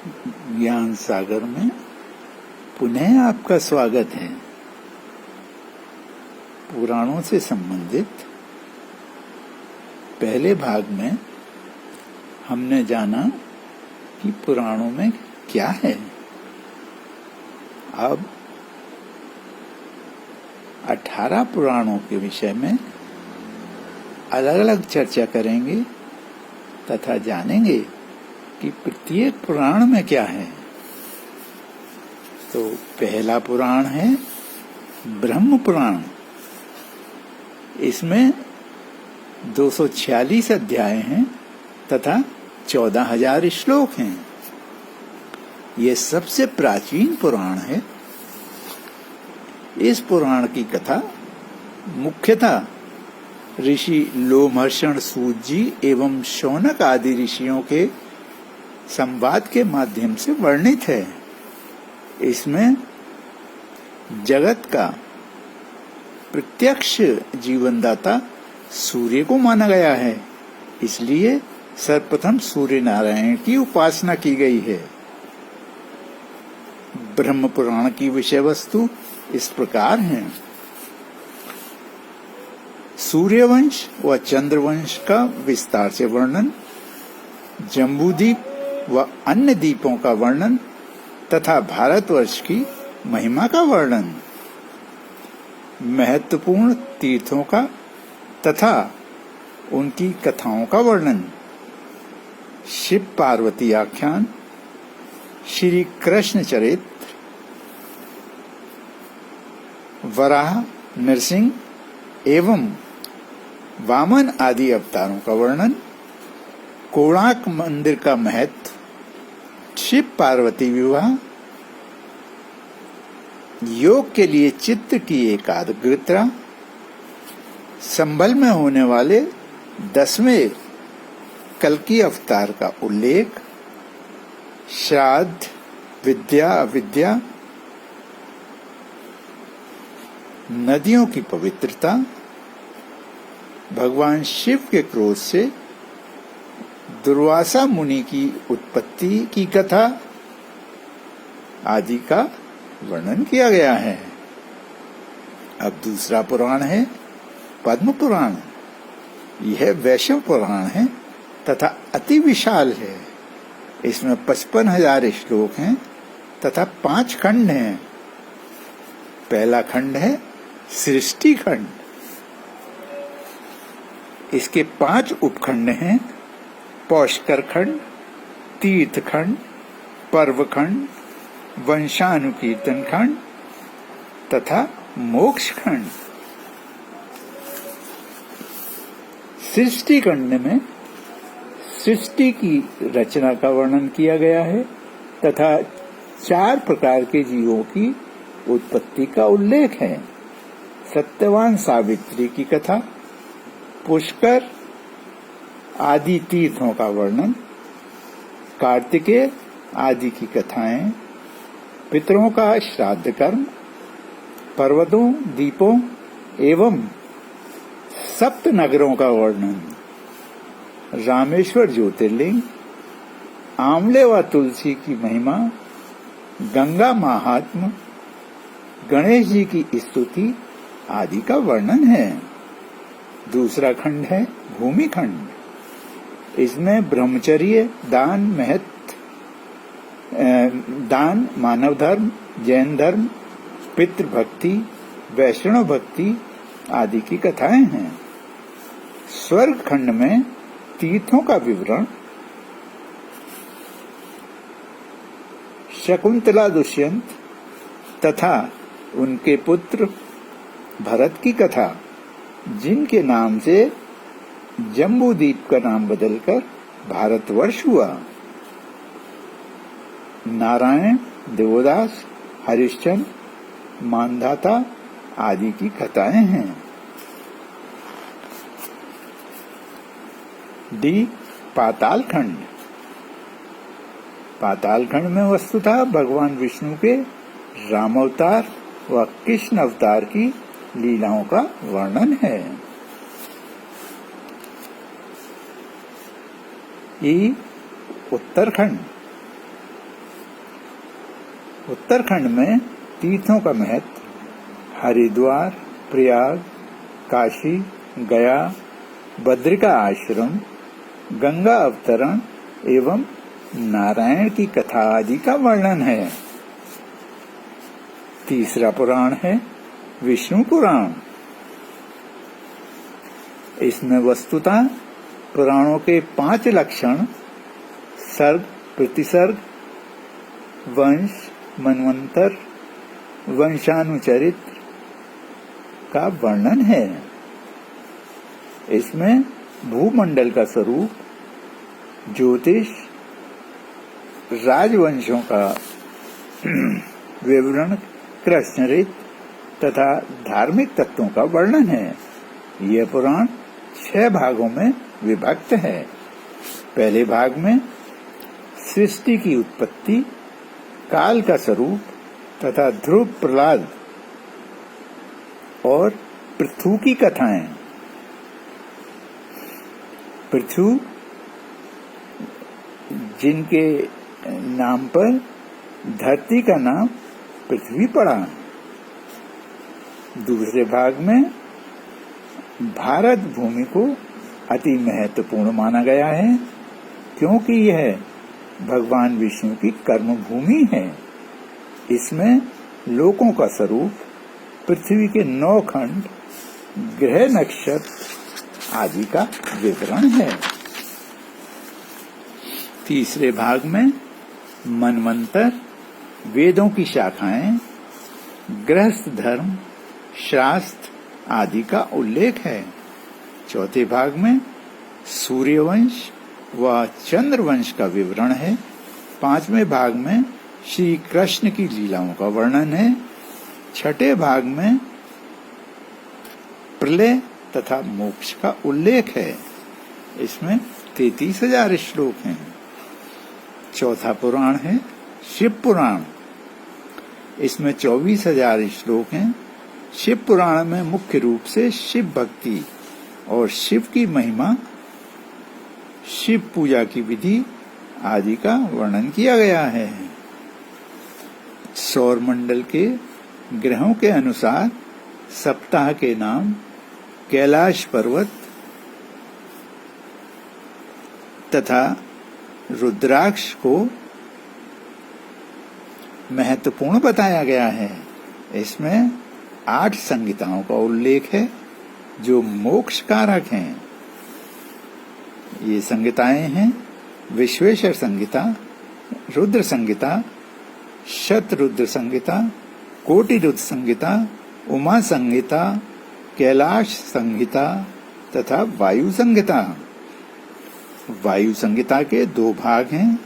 ज्ञान सागर में पुनः आपका स्वागत है। पुराणों से संबंधित पहले भाग में हमने जाना कि पुराणों में क्या है। अब 18 पुराणों के विषय में अलग अलग चर्चा करेंगे तथा जानेंगे कि प्रत्येक पुराण में क्या है। तो पहला पुराण है ब्रह्म पुराण। इसमें 246 अध्याय हैं तथा 14,000 श्लोक हैं। ये सबसे प्राचीन पुराण है। इस पुराण की कथा मुख्यतः ऋषि लोमहर्षण सूत जी एवं शौनक आदि ऋषियों के संवाद के माध्यम से वर्णित है। इसमें जगत का प्रत्यक्ष जीवनदाता सूर्य को माना गया है, इसलिए सर्वप्रथम सूर्य नारायण की उपासना की गई है। ब्रह्म पुराण की विषय वस्तु इस प्रकार है। सूर्यवंश व चंद्रवंश का विस्तार से वर्णन, जम्बूद्वीप व अन्य द्वीपों का वर्णन तथा भारतवर्ष की महिमा का वर्णन, महत्वपूर्ण तीर्थों का तथा उनकी कथाओं का वर्णन, शिव पार्वती आख्यान, श्री कृष्ण चरित्र, वराह, नरसिंह एवं वामन आदि अवतारों का वर्णन, कोणार्क मंदिर का महत्व, शिव पार्वती विवाह, योग के लिए चित्त की एकाग्रता, संभल में होने वाले 10वें कल्कि अवतार का उल्लेख, श्राद्ध, विद्या अविद्या, नदियों की पवित्रता, भगवान शिव के क्रोध से दुर्वासा मुनि की उत्पत्ति की कथा आदि का वर्णन किया गया है। अब दूसरा पुराण है पद्म पुराण। यह वैष्णव पुराण है तथा अति विशाल है। इसमें 55,000 श्लोक हैं तथा 5 खंड हैं। पहला खंड है सृष्टि खंड। इसके 5 उपखंड हैं, पौष्कर खंड, तीर्थ खंड, पर्व खंड, वंशानुकीर्तन खंड तथा मोक्ष खंड। सृष्टि खंड में सृष्टि की रचना का वर्णन किया गया है तथा 4 प्रकार के जीवों की उत्पत्ति का उल्लेख है। सत्यवान सावित्री की कथा, पुष्कर आदि तीर्थों का वर्णन, कार्तिकेय आदि की कथाएं, पितरों का श्राद्ध कर्म, पर्वतों, द्वीपों एवं 7 नगरों का वर्णन, रामेश्वर ज्योतिर्लिंग, आंवले व तुलसी की महिमा, गंगा महात्म्य, गणेश जी की स्तुति आदि का वर्णन है। दूसरा खंड है भूमि खंड। इसमें ब्रह्मचर्य, दान, दान, मानव धर्म, जैन धर्म, पितृभक्ति, वैष्णव भक्ति आदि की कथाएं हैं। स्वर्ग खंड में तीर्थों का विवरण, शकुंतला दुष्यंत तथा उनके पुत्र भरत की कथा, जिनके नाम से जम्बूद्वीप का नाम बदलकर भारतवर्ष हुआ, नारायण, देवदास, हरिश्चंद्र, मानधाता आदि की कथाएं हैं। डी पाताल खंड। पाताल खंड में वस्तुतः भगवान विष्णु के राम अवतार व कृष्ण अवतार की लीलाओं का वर्णन है। ई उत्तरखंड। उत्तराखंड में तीर्थों का महत्व हरिद्वार, प्रयाग, काशी, गया, बद्रिका आश्रम, गंगा अवतरण एवं नारायण की कथा आदि का वर्णन है। तीसरा पुराण है विष्णु पुराण। इसमें वस्तुतः पुराणों के 5 लक्षण सर्ग, प्रतिसर्ग, वंश, मनवंतर, वंशानुचरित्र का वर्णन है। इसमें भूमंडल का स्वरूप, ज्योतिष, राजवंशों का विवरण, कृष्णऋत तथा धार्मिक तत्वों का वर्णन है। यह पुराण 6 भागों में विभक्त है। पहले भाग में सृष्टि की उत्पत्ति, काल का स्वरूप तथा ध्रुव, प्रहलाद और पृथु की कथाएं। पृथु जिनके नाम पर धरती का नाम पृथ्वी पड़ा। दूसरे भाग में भारत भूमि को अति महत्वपूर्ण माना गया है, क्योंकि यह भगवान विष्णु की कर्म भूमि है। इसमें लोकों का स्वरूप, पृथ्वी के 9 खंड, ग्रह, नक्षत्र आदि का विवरण है। तीसरे भाग में मनवंतर, वेदों की शाखाएं, गृहस्थ धर्म, शास्त्र आदि का उल्लेख है। चौथे भाग में सूर्यवंश व चंद्रवंश का विवरण है। 5वें भाग में श्री कृष्ण की लीलाओं का वर्णन है। 6ठे भाग में प्रलय तथा मोक्ष का उल्लेख है। इसमें 33,000 श्लोक हैं। चौथा पुराण है शिव पुराण। इसमें 24,000 श्लोक हैं। शिव पुराण में मुख्य रूप से शिव भक्ति और शिव की महिमा, शिव पूजा की विधि आदि का वर्णन किया गया है। सौर मंडल के ग्रहों के अनुसार सप्ताह के नाम कैलाश पर्वत तथा रुद्राक्ष को महत्वपूर्ण बताया गया है। इसमें 8 संहिताओं का उल्लेख है जो मोक्ष कारक हैं। ये संहिताएं हैं विश्वेश्वर संहिता, रुद्र संहिता, शतरुद्र संहिता, कोटि रुद्र संहिता, उमा संहिता, कैलाश संहिता तथा वायु संहिता। वायु संहिता के 2 भाग हैं,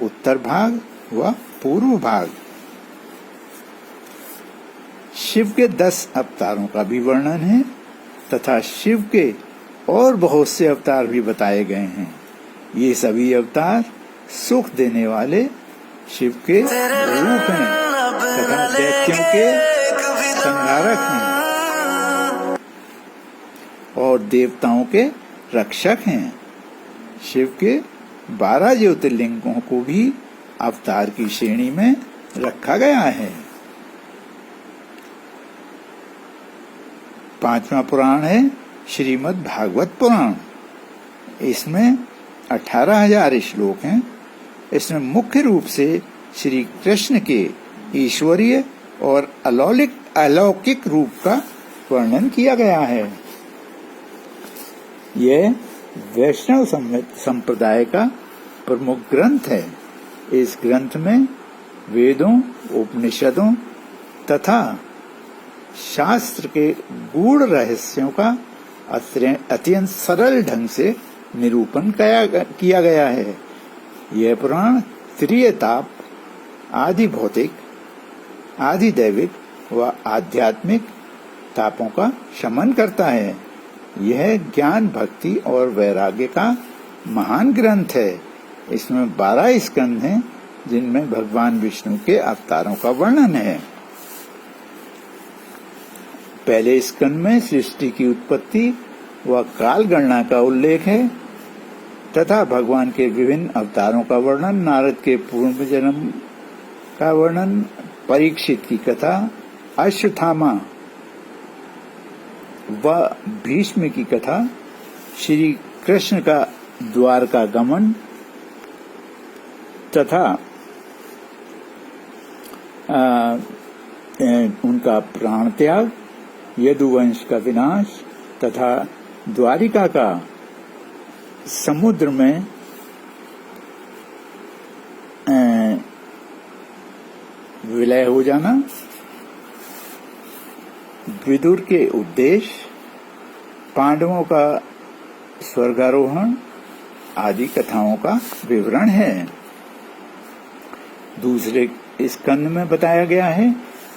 उत्तर भाग व पूर्व भाग। शिव के 10 अवतारों का भी वर्णन है तथा शिव के और बहुत से अवतार भी बताए गए हैं। ये सभी अवतार सुख देने वाले शिव के रूप हैं तथा दैत्यों के संहारक हैं और देवताओं के रक्षक हैं। शिव के 12 ज्योतिर्लिंगों को भी अवतार की श्रेणी में रखा गया है। 5वां पुराण है श्रीमद् भागवत पुराण। इसमें 18,000 श्लोक हैं। इसमें मुख्य रूप से श्री कृष्ण के ईश्वरीय और अलौकिक रूप का वर्णन किया गया है। यह वैष्णव संप्रदाय का प्रमुख ग्रंथ है। इस ग्रंथ में वेदों, उपनिषदों तथा शास्त्र के गूढ़ रहस्यों का अत्यंत सरल ढंग से निरूपण किया गया है। यह पुराण त्रिय ताप, आदि भौतिक, आदि दैविक व आध्यात्मिक तापों का शमन करता है। यह ज्ञान, भक्ति और वैराग्य का महान ग्रंथ है। इसमें 12 स्कंध हैं जिनमें भगवान विष्णु के अवतारों का वर्णन है। पहले स्कंद में सृष्टि की उत्पत्ति व काल गणना का उल्लेख है तथा भगवान के विभिन्न अवतारों का वर्णन, नारद के पूर्व जन्म का वर्णन, परीक्षित की कथा, अश्वत्थामा व भीष्म की कथा, श्री कृष्ण का द्वारका गमन तथा उनका प्राण त्याग, यदुवंश का विनाश तथा द्वारिका का समुद्र में विलय हो जाना, विदुर के उपदेश, पांडवों का स्वर्गारोहण आदि कथाओं का विवरण है। दूसरे स्कंद में बताया गया है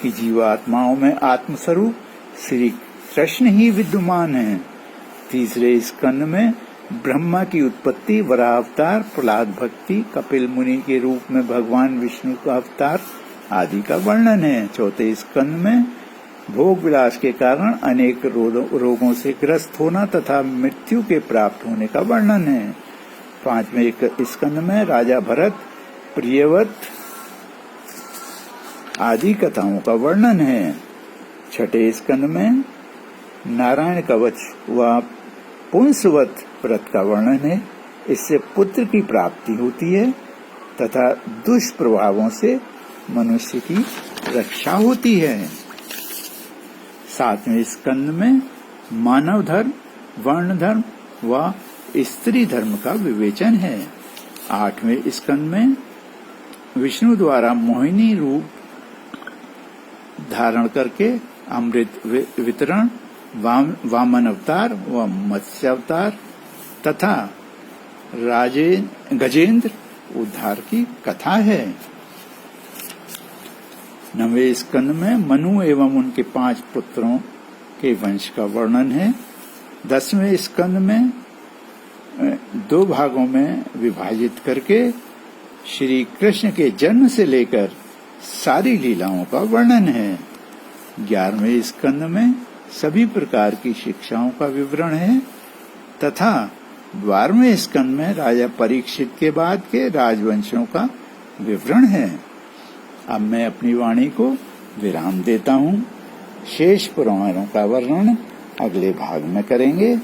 कि जीवात्माओं में आत्मस्वरूप श्री कृष्ण ही विद्यमान है। तीसरे स्कंद में ब्रह्मा की उत्पत्ति, वराह अवतार, प्रहलाद भक्ति, कपिल मुनि के रूप में भगवान विष्णु का अवतार आदि का वर्णन है। चौथे स्कंद में भोग विलास के कारण अनेक रोगों से ग्रस्त होना तथा मृत्यु के प्राप्त होने का वर्णन है। पांचवें स्कंद में राजा भरत, प्रियव्रत आदि कथाओं का वर्णन है। छठे स्कंद में नारायण कवच व पुंसवत व्रत का वर्णन है। इससे पुत्र की प्राप्ति होती है तथा दुष्प्रभावों से मनुष्य की रक्षा होती है। सातवें स्कंद में मानव धर्म, वर्ण धर्म व स्त्री धर्म का विवेचन है। आठवें स्कंद में विष्णु द्वारा मोहिनी रूप धारण करके अमृत वितरण, वामन अवतार व मत्स्य अवतार तथा गजेंद्र उद्धार की कथा है। नवें स्कंद में मनु एवं उनके 5 पुत्रों के वंश का वर्णन है। 10वें स्कंद में 2 भागों में विभाजित करके श्री कृष्ण के जन्म से लेकर सारी लीलाओं का वर्णन है। 11वें स्कंद में सभी प्रकार की शिक्षाओं का विवरण है तथा 12वें स्कंद में राजा परीक्षित के बाद के राजवंशों का विवरण है। अब मैं अपनी वाणी को विराम देता हूँ। शेष पुराणों का वर्णन अगले भाग में करेंगे।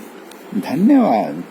धन्यवाद।